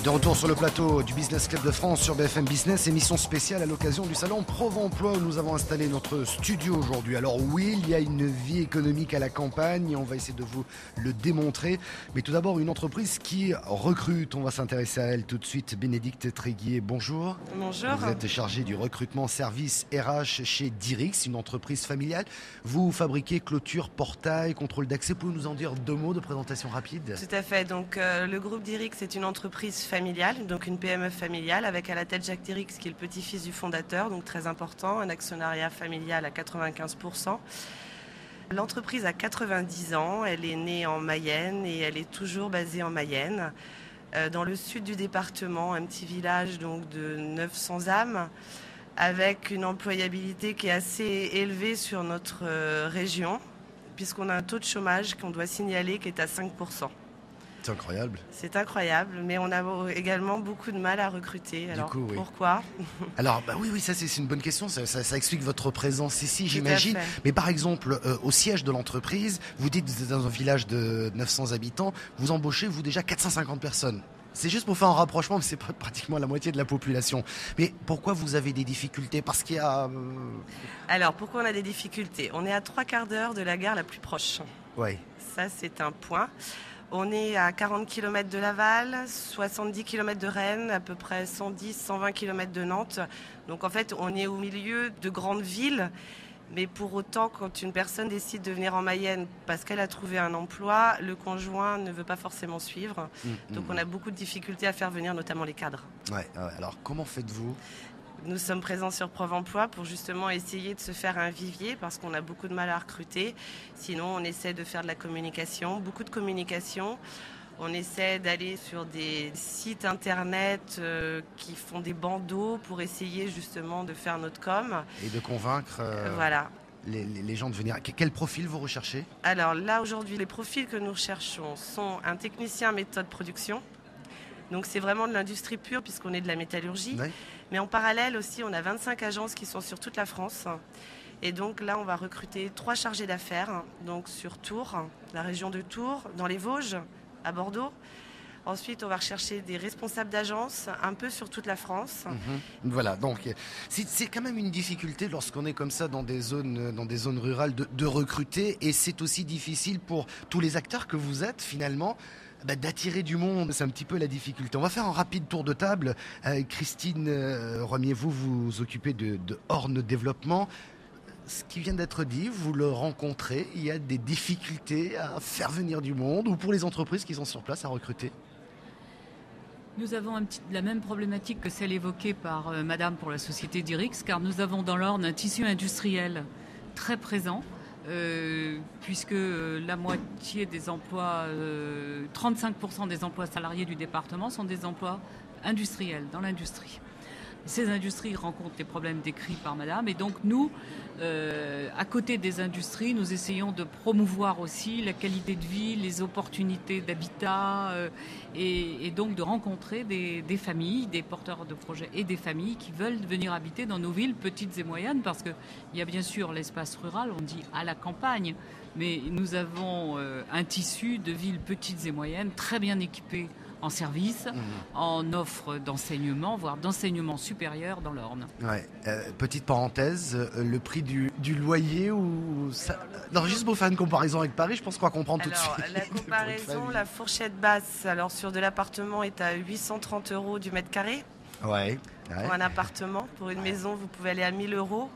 De retour sur le plateau du Business Club de France sur BFM Business, émission spéciale à l'occasion du salon Provemploi où nous avons installé notre studio aujourd'hui. Alors oui, il y a une vie économique à la campagne et on va essayer de vous le démontrer. Mais tout d'abord, une entreprise qui recrute, on va s'intéresser à elle tout de suite. Bénédicte Tréguier, bonjour. Bonjour. Vous êtes chargée du recrutement service RH chez Dirix, une entreprise familiale. Vous fabriquez clôture, portail, contrôle d'accès. Pouvez-vous nous en dire deux mots de présentation rapide? Tout à fait. Donc le groupe Dirix est une entreprise familiale, donc une PME familiale, avec à la tête Jacques Dirix qui est le petit-fils du fondateur, donc très important, un actionnariat familial à 95%. L'entreprise a 90 ans, elle est née en Mayenne et elle est toujours basée en Mayenne, dans le sud du département, un petit village donc de 900 âmes, avec une employabilité qui est assez élevée sur notre région, puisqu'on a un taux de chômage qu'on doit signaler qui est à 5%. C'est incroyable. C'est incroyable, mais on a également beaucoup de mal à recruter. Alors, du coup, oui. Pourquoi? Alors, oui, ça c'est une bonne question. Ça explique votre présence ici, j'imagine. Mais par exemple, au siège de l'entreprise, vous dites que vous êtes dans un village de 900 habitants, vous embauchez, vous, déjà 450 personnes. C'est juste pour faire un rapprochement, mais c'est pratiquement la moitié de la population. Mais pourquoi vous avez des difficultés? Parce qu'il y a... Alors, pourquoi on a des difficultés? On est à 3/4 d'heure de la gare la plus proche. Oui. Ça, c'est un point. On est à 40 km de Laval, 70 km de Rennes, à peu près 110-120 km de Nantes. Donc en fait, on est au milieu de grandes villes. Mais pour autant, quand une personne décide de venir en Mayenne parce qu'elle a trouvé un emploi, le conjoint ne veut pas forcément suivre. Donc on a beaucoup de difficultés à faire venir notamment les cadres. Ouais, alors comment faites-vous ? Nous sommes présents sur Provemploi pour justement essayer de se faire un vivier parce qu'on a beaucoup de mal à recruter. Sinon, on essaie de faire de la communication, beaucoup de communication. On essaie d'aller sur des sites internet qui font des bandeaux pour essayer justement de faire notre com. Et de convaincre voilà. les gens de venir. Quel profil vous recherchez ? Alors là, aujourd'hui, les profils que nous recherchons sont un technicien méthode production. Donc c'est vraiment de l'industrie pure puisqu'on est de la métallurgie. Oui. Mais en parallèle aussi, on a 25 agences qui sont sur toute la France. Et donc là, on va recruter 3 chargés d'affaires, donc sur Tours, la région de Tours, dans les Vosges, à Bordeaux. Ensuite, on va rechercher des responsables d'agence un peu sur toute la France. Voilà, donc c'est quand même une difficulté lorsqu'on est comme ça dans des zones rurales de recruter. Et c'est aussi difficile pour tous les acteurs que vous êtes finalement d'attirer du monde. C'est un petit peu la difficulté. On va faire un rapide tour de table. Christine Romier, vous occupez de Orne Développement. Ce qui vient d'être dit, vous le rencontrez, il y a des difficultés à faire venir du monde ou pour les entreprises qui sont sur place à recruter? Nous avons la même problématique que celle évoquée par Madame pour la société Dirix, car nous avons dans l'Orne un tissu industriel très présent, puisque la moitié des emplois, 35% des emplois salariés du département sont des emplois industriels, dans l'industrie. Ces industries rencontrent les problèmes décrits par Madame et donc nous, à côté des industries, nous essayons de promouvoir aussi la qualité de vie, les opportunités d'habitat et donc de rencontrer des familles, des porteurs de projets et des familles qui veulent venir habiter dans nos villes petites et moyennes parce qu'il y a bien sûr l'espace rural, on dit à la campagne, mais nous avons un tissu de villes petites et moyennes très bien équipées en service, en offre d'enseignement, voire d'enseignement supérieur dans l'Orne. Ouais. Petite parenthèse, le prix du loyer ou ça... Non, juste pour faire une comparaison avec Paris, je pense qu'on va comprendre tout de suite. La comparaison, la fourchette basse, alors sur de l'appartement est à 830 € du mètre carré. Ouais. Pour un appartement, pour une maison, vous pouvez aller à 1000 €.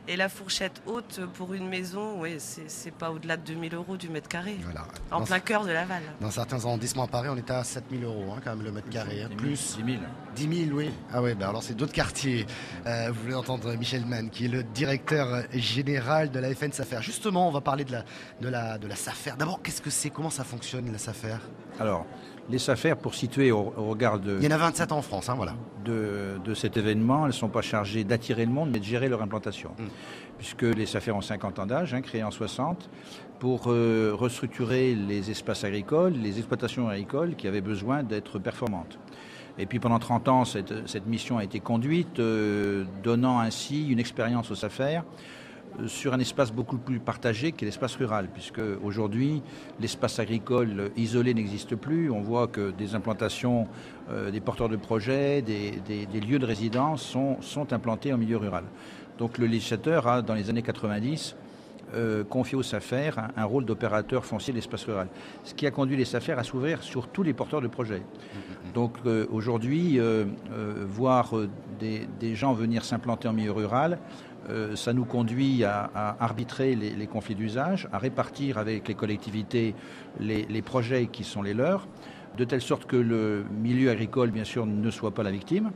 Et la fourchette haute pour une maison, oui, c'est pas au-delà de 2000 € du mètre carré. Voilà. En plein cœur de Laval. Dans certains arrondissements à Paris, on était à 7000 € quand même le mètre carré. 10 000. 10 000, oui. Ah ouais, alors c'est d'autres quartiers. Vous voulez entendre Michel Mann, qui est le directeur général de la FN Safer. Justement, on va parler de la Safer. D'abord, qu'est-ce que c'est? Comment ça fonctionne, la Safer? Alors, les Safer, pour situer au regard de... Il y en a 27 en France, voilà. De cet événement, elles ne sont pas chargées d'attirer le monde, mais de gérer leur implantation. Puisque les Safer ont 50 ans d'âge, créés en 60, pour restructurer les espaces agricoles, les exploitations agricoles qui avaient besoin d'être performantes. Et puis pendant 30 ans, cette mission a été conduite, donnant ainsi une expérience aux Safer sur un espace beaucoup plus partagé qu'est l'espace rural, puisque aujourd'hui l'espace agricole isolé n'existe plus. On voit que des implantations, des porteurs de projets, des lieux de résidence sont implantés en milieu rural. Donc le législateur a, dans les années 90, confié aux SAFER un rôle d'opérateur foncier de l'espace rural, ce qui a conduit les SAFER à s'ouvrir sur tous les porteurs de projets. Donc aujourd'hui, voir des gens venir s'implanter en milieu rural, ça nous conduit à arbitrer les conflits d'usage, à répartir avec les collectivités les projets qui sont les leurs, de telle sorte que le milieu agricole, bien sûr, ne soit pas la victime,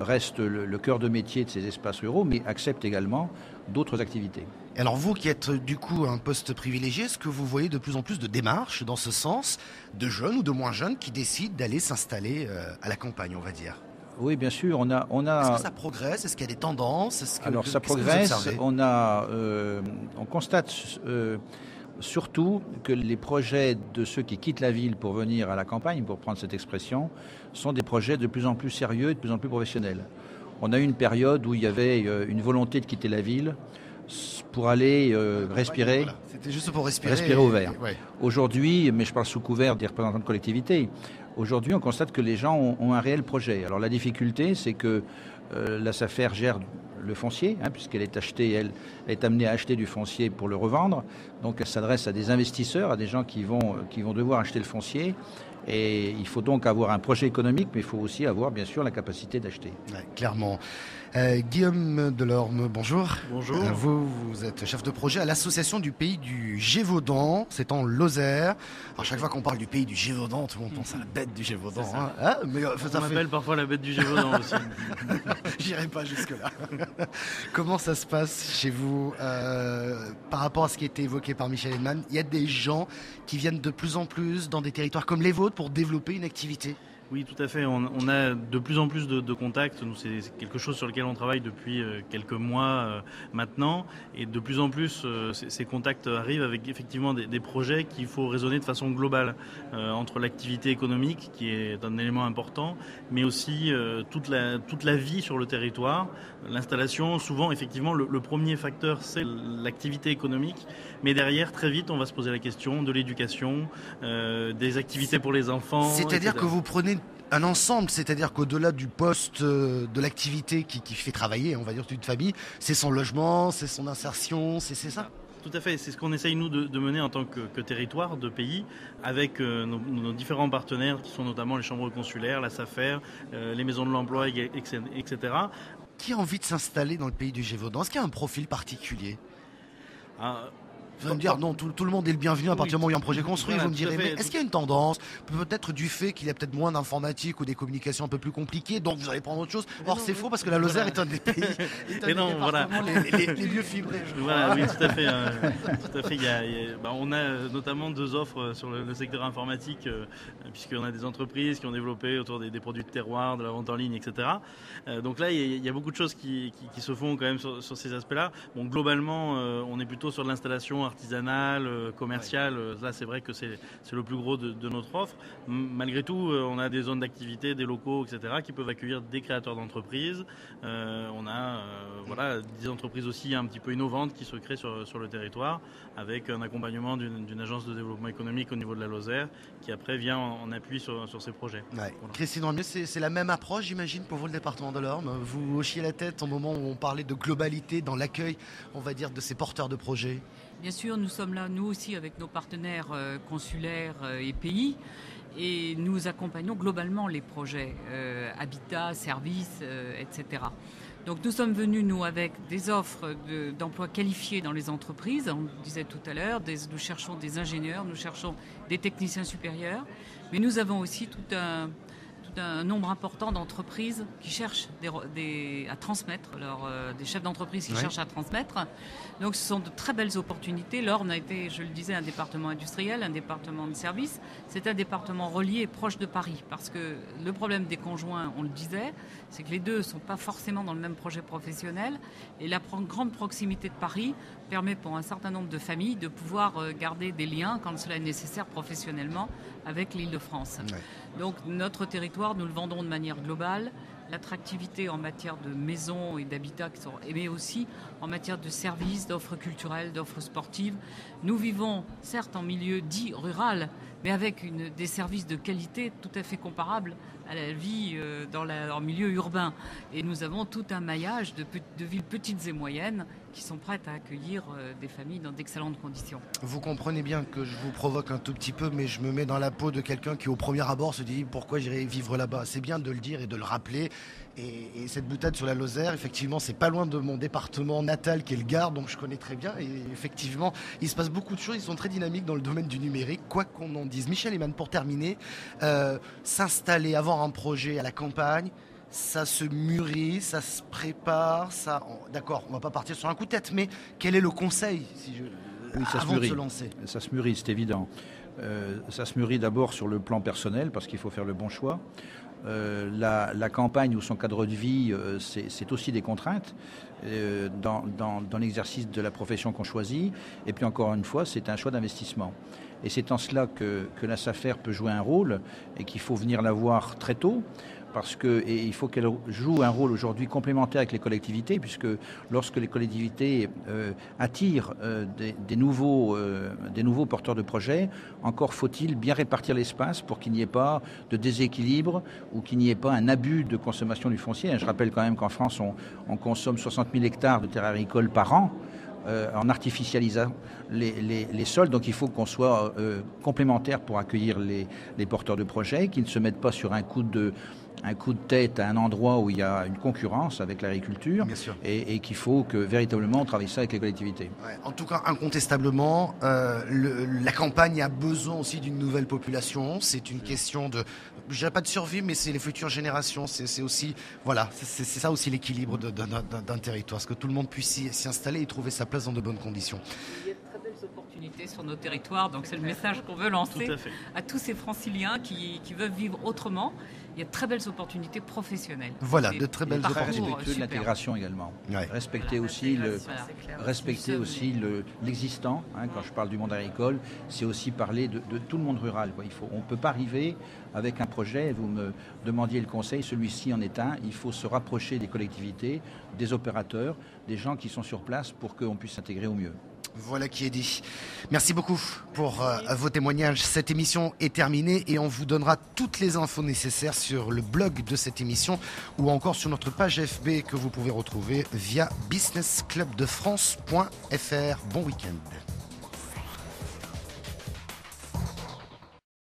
reste le cœur de métier de ces espaces ruraux, mais accepte également d'autres activités. Et alors vous qui êtes du coup un poste privilégié, est-ce que vous voyez de plus en plus de démarches dans ce sens, de jeunes ou de moins jeunes qui décident d'aller s'installer à la campagne, on va dire ? Oui, bien sûr, on a... Est-ce que ça progresse ? Est-ce qu'il y a des tendances ? Alors ça progresse, on constate surtout que les projets de ceux qui quittent la ville pour venir à la campagne, pour prendre cette expression, sont des projets de plus en plus sérieux et de plus en plus professionnels. On a eu une période où il y avait une volonté de quitter la ville pour aller respirer. Voilà. C'était juste pour respirer au vert. Ouais. Aujourd'hui, mais je parle sous couvert des représentants de collectivités, aujourd'hui on constate que les gens ont un réel projet. Alors la difficulté, c'est que la SAFER gère le foncier, puisqu'elle est achetée, elle est amenée à acheter du foncier pour le revendre. Donc elle s'adresse à des investisseurs, à des gens qui vont devoir acheter le foncier. Et il faut donc avoir un projet économique, mais il faut aussi avoir, bien sûr, la capacité d'acheter. Ouais, clairement. Guillaume Delorme, bonjour. Bonjour. Vous êtes chef de projet à l'association du pays du Gévaudan, c'est en Lozère. Alors chaque fois qu'on parle du pays du Gévaudan, tout le monde pense à la bête du Gévaudan. Mais on m'appelle parfois la bête du Gévaudan aussi. J'irai pas jusque-là. Comment ça se passe chez vous par rapport à ce qui a été évoqué par Michel Heinemann? Il y a des gens qui viennent de plus en plus dans des territoires comme les vôtres pour développer une activité? Oui, tout à fait. On a de plus en plus de contacts. Nous, c'est quelque chose sur lequel on travaille depuis quelques mois maintenant. Et de plus en plus, ces contacts arrivent avec effectivement des projets qu'il faut raisonner de façon globale entre l'activité économique, qui est un élément important, mais aussi toute la vie sur le territoire. L'installation, souvent, effectivement, le premier facteur, c'est l'activité économique. Mais derrière, très vite, on va se poser la question de l'éducation, des activités pour les enfants. C'est-à-dire que vous prenez un ensemble, c'est-à-dire qu'au-delà du poste de l'activité qui fait travailler, on va dire, toute une famille, c'est son logement, c'est son insertion, c'est ça? Tout à fait, c'est ce qu'on essaye nous de mener en tant que territoire de pays avec nos différents partenaires qui sont notamment les chambres consulaires, la SAFER, les maisons de l'emploi, etc. Qui a envie de s'installer dans le pays du Gévaudan? Est-ce qu'il y a un profil particulier? Vous allez me dire, non, tout le monde est le bienvenu à partir du moment où il y a un projet construit. Voilà, vous me direz, mais est-ce qu'il y a une tendance? Peut-être du fait qu'il y a peut-être moins d'informatique ou des communications un peu plus compliquées, donc vous allez prendre autre chose. Or, c'est faux parce que la Lozère est un des pays les mieux fibrés. Voilà, oui, tout à fait. Tout à fait. On a notamment 2 offres sur le secteur informatique, puisqu'on a des entreprises qui ont développé autour des produits de terroir, de la vente en ligne, etc. Donc là, il y a beaucoup de choses qui se font quand même sur ces aspects-là. Bon, globalement, on est plutôt sur de l'installation artisanale, commerciale. Là, c'est vrai que c'est le plus gros de notre offre. Malgré tout, on a des zones d'activité, des locaux, etc., qui peuvent accueillir des créateurs d'entreprises. On a des entreprises aussi un petit peu innovantes qui se créent sur le territoire, avec un accompagnement d'une agence de développement économique au niveau de la Lozère, qui après vient en appui sur ces projets. Ouais. Voilà. Christine Ramieux, c'est la même approche, j'imagine, pour vous, le département de l'Orne. Vous hochiez la tête au moment où on parlait de globalité dans l'accueil, on va dire, de ces porteurs de projets. Bien sûr, nous sommes là, nous aussi, avec nos partenaires consulaires et pays, et nous accompagnons globalement les projets, habitat, services, etc. Donc nous sommes venus, nous, avec des offres d'emplois qualifiés dans les entreprises. On disait tout à l'heure, nous cherchons des ingénieurs, nous cherchons des techniciens supérieurs, mais nous avons aussi tout un nombre important d'entreprises qui cherchent à transmettre, des chefs d'entreprise qui cherchent à transmettre. Donc ce sont de très belles opportunités. L'Orne a été, je le disais, un département industriel, un département de services. C'est un département relié et proche de Paris, parce que le problème des conjoints, on le disait, c'est que les deux ne sont pas forcément dans le même projet professionnel, et la grande proximité de Paris permet pour un certain nombre de familles de pouvoir garder des liens quand cela est nécessaire professionnellement avec l'Île-de-France. Ouais. Donc notre territoire, nous le vendons de manière globale. l'attractivité en matière de maisons et d'habitats, mais aussi en matière de services, d'offres culturelles, d'offres sportives. Nous vivons certes en milieu dit rural, mais avec des services de qualité tout à fait comparables à la vie en milieu urbain. Et nous avons tout un maillage de villes petites et moyennes qui sont prêtes à accueillir des familles dans d'excellentes conditions. Vous comprenez bien que je vous provoque un tout petit peu, mais je me mets dans la peau de quelqu'un qui au premier abord se dit pourquoi j'irai vivre là-bas. C'est bien de le dire et de le rappeler. Et cette boutade sur la Lozère, effectivement, c'est pas loin de mon département natal qui est le Gard, donc je connais très bien. Et effectivement, il se passe beaucoup de choses. Ils sont très dynamiques dans le domaine du numérique, quoi qu'on en dise. Michel Eman, pour terminer, s'installer, avoir un projet à la campagne, ça se mûrit, ça se prépare, d'accord, on va pas partir sur un coup de tête, mais quel est le conseil avant de se lancer? Ça se mûrit, c'est évident. Ça se mûrit d'abord sur le plan personnel, parce qu'il faut faire le bon choix. La campagne ou son cadre de vie, c'est aussi des contraintes dans l'exercice de la profession qu'on choisit. Et puis encore une fois, c'est un choix d'investissement. Et c'est en cela que la SAFER peut jouer un rôle et qu'il faut venir la voir très tôt. Et il faut qu'elle joue un rôle aujourd'hui complémentaire avec les collectivités, puisque lorsque les collectivités attirent des nouveaux porteurs de projets, encore faut-il bien répartir l'espace pour qu'il n'y ait pas de déséquilibre ou qu'il n'y ait pas un abus de consommation du foncier. Je rappelle quand même qu'en France, on consomme 60 000 hectares de terres agricoles par an, en artificialisant les sols. Donc il faut qu'on soit complémentaire pour accueillir les porteurs de projets, qui ne se mettent pas sur un coup de tête à un endroit où il y a une concurrence avec l'agriculture, et qu'il faut que véritablement on travaille ça avec les collectivités. Ouais, en tout cas, incontestablement, la campagne a besoin aussi d'une nouvelle population. C'est une question de, je dirais pas de survie, mais c'est les futures générations. C'est aussi, voilà, c'est ça aussi l'équilibre d'un territoire, ce que tout le monde puisse s'y installer et trouver sa place dans de bonnes conditions. Il y a de très belles opportunités sur nos territoires, donc c'est le message qu'on veut lancer à tous ces franciliens qui veulent vivre autrement. Il y a de très belles opportunités professionnelles. Voilà, de très belles opportunités. Respecter de l'intégration également. Ouais. Respecter aussi l'existant. Quand je parle du monde agricole, c'est aussi parler de tout le monde rural. On ne peut pas arriver avec un projet, vous me demandiez le conseil, celui-ci en est un. Il faut se rapprocher des collectivités, des opérateurs, des gens qui sont sur place pour qu'on puisse s'intégrer au mieux. Voilà qui est dit. Merci beaucoup pour vos témoignages. Cette émission est terminée et on vous donnera toutes les infos nécessaires sur le blog de cette émission ou encore sur notre page FB que vous pouvez retrouver via businessclubdefrance.fr. Bon week-end.